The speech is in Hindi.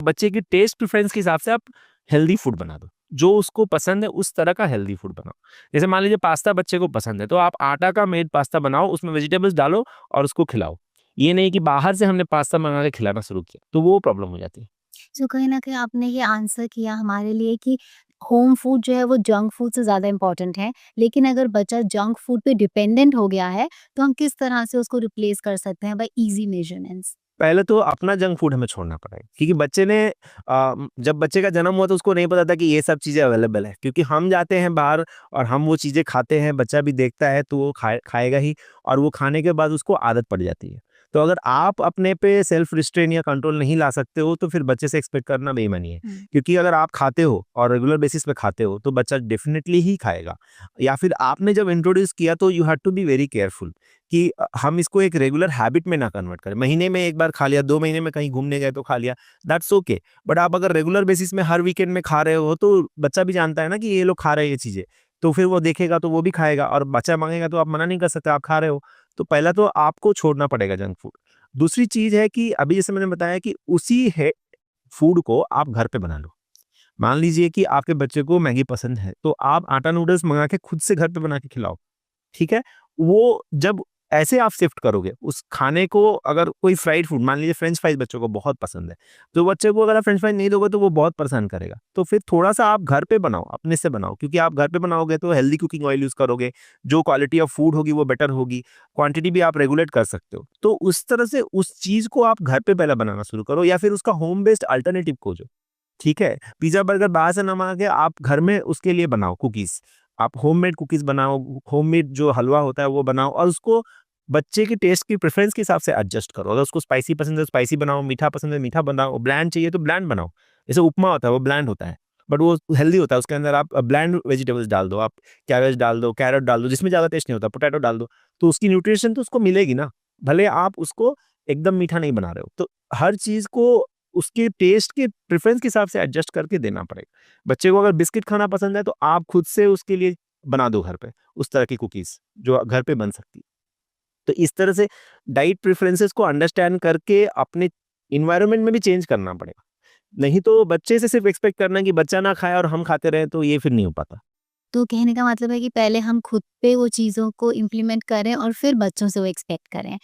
बच्चे की टेस्ट प्रेफरेंस के हिसाब से आप हेल्दी फूड बना दो, जो उसको पसंद है उस तरह का हेल्दी फूड बनाओ। जैसे मान लीजिए पास्ता बच्चे को पसंद है, तो आप आटा का मेड पास्ता बनाओ, उसमें वेजिटेबल्स डालो और उसको खिलाओ। ये नहीं कि बाहर से हमने पास्ता मंगा के खिलाना शुरू किया, तो वो प्रॉब्लम हो जाती है। सो कहीं न कहीं आपने ये आंसर किया हमारे लिए कि होम फूड जो है वो जंक फूड से ज़्यादा इम्पोर्टेंट है। लेकिन अगर बच्चा जंक फूड पे डिपेंडेंट हो गया है, तो हम किस तरह से उसको रिप्लेस कर सकते हैं बाय ईज़ी मेजरमेंट्स? पहले तो अपना जंक फूड हमें छोड़ना पड़ेगा, क्योंकि बच्चे ने जब बच्चे का जन्म हुआ तो उसको नहीं पता था कि ये सब चीज़ें अवेलेबल है, क्योंकि हम जाते हैं बाहर और हम वो चीज़ें खाते हैं, बच्चा भी देखता है तो वो खाएगा ही, और वो खाने के बाद उसको आदत पड़ जाती है। तो अगर आप अपने पे सेल्फ रिस्ट्रेन या कंट्रोल नहीं ला सकते हो, तो फिर बच्चे से एक्सपेक्ट करना बेईमानी है। हुँ। क्योंकि अगर आप खाते हो और रेगुलर बेसिस पे खाते हो तो बच्चा डेफिनिटली ही खाएगा। या फिर आपने जब इंट्रोड्यूस किया तो you have to be very careful कि हम इसको एक रेगुलर हैबिट में ना कन्वर्ट करें। महीने में 1 बार खा लिया, 2 महीने में कहीं घूमने गए तो खा लिया, दैट्स ओके। बट आप अगर रेगुलर बेसिस में हर वीकेंड में खा रहे हो, तो बच्चा भी जानता है ना कि ये लोग खा रहे हैं ये चीज़ें। तो फिर वो देखेगा तो वो भी खाएगा, और बच्चा माँगेगा तो आप मना नहीं कर सकते, आप खा रहे हो। तो पहला तो आपको छोड़ना पड़ेगा जंक फूड। दूसरी चीज़ है कि अभी जैसे मैंने बताया कि उसी है फूड को आप घर पे बना लो। मान लीजिए कि आपके बच्चे को मैगी पसंद है, तो आप आटा नूडल्स मँगा के खुद से घर पे बना के खिलाओ। ठीक है? वो जब ऐसे आप शिफ्ट करोगे उस खाने को, अगर कोई फ्राइड फूड मान लीजिए फ्रेंच फ्राइज़ बच्चों को बहुत पसंद है, तो बच्चे को अगर आप फ्रेंच फ्राइज़ नहीं दोगे तो वो बहुत परेशान करेगा। तो फिर थोड़ा-सा आप घर पे बनाओ, अपने से बनाओ, क्योंकि आप घर पे बनाओगे तो हेल्दी कुकिंग ऑयल यूज़ करोगे, जो क्वालिटी ऑफ फूड होगी वो बेटर होगी, क्वांटिटी भी आप रेगुलेट कर सकते हो। तो उस तरह से उस चीज़ को आप घर पे पहले बनाना शुरू करो, या फिर उसका होम बेस्ड अल्टरनेटिव खोजो। ठीक है? पिज़्ज़ा, बर्गर बाहर से ना मँगा के आप घर में उसके लिए बनाओ कुकीज़। आप होममेड कुकीज़ बनाओ, होममेड जो हलवा होता है वो बनाओ, और उसको बच्चे के टेस्ट की प्रेफ़रेंस के हिसाब से एडजस्ट करो। अगर उसको स्पाइसी पसंद है, स्पाइसी बनाओ, मीठा पसंद है, मीठा बनाओ, ब्land चाहिए तो ब्land बनाओ। जैसे उपमा होता है, वो ब्land होता है, बट वो हेल्दी होता है। उसके अंदर आप ब्land वेजिटेबल्स डाल दो, आप कैबेज डाल दो, कैरट डाल दो, जिसमें ज़्यादा टेस्ट नहीं होता, पोटैटो डाल दो, तो उसकी न्यूट्रिशन तो उसको मिलेगी ना, भले आप उसको एकदम मीठा नहीं बना रहे हो। तो हर चीज़ को उसके टेस्ट के प्रेफ़रेंस के हिसाब से एडजस्ट करके देना पड़ेगा। बच्चे को अगर बिस्किट खाना पसंद है, तो आप खुद से उसके लिए बना दो घर पे, उस तरह की कुकीज़, जो घर पे बन सकती है। तो इस तरह से डाइट प्रेफ़रेंसेस को अंडरस्टैंड करके अपने एनवायरनमेंट में भी चेंज करना पड़ेगा। नहीं तो बच्चे से सिर्फ़ एक्सपेक्ट करना है कि बच्चा ना खाए और हम खाते रहें, तो ये फिर नहीं हो पाता। तो कहने का मतलब है कि पहले हम खुद पे वो चीज़ों को इम्प्लीमेंट करें और फिर बच्चों से वो एक्सपेक्ट करें।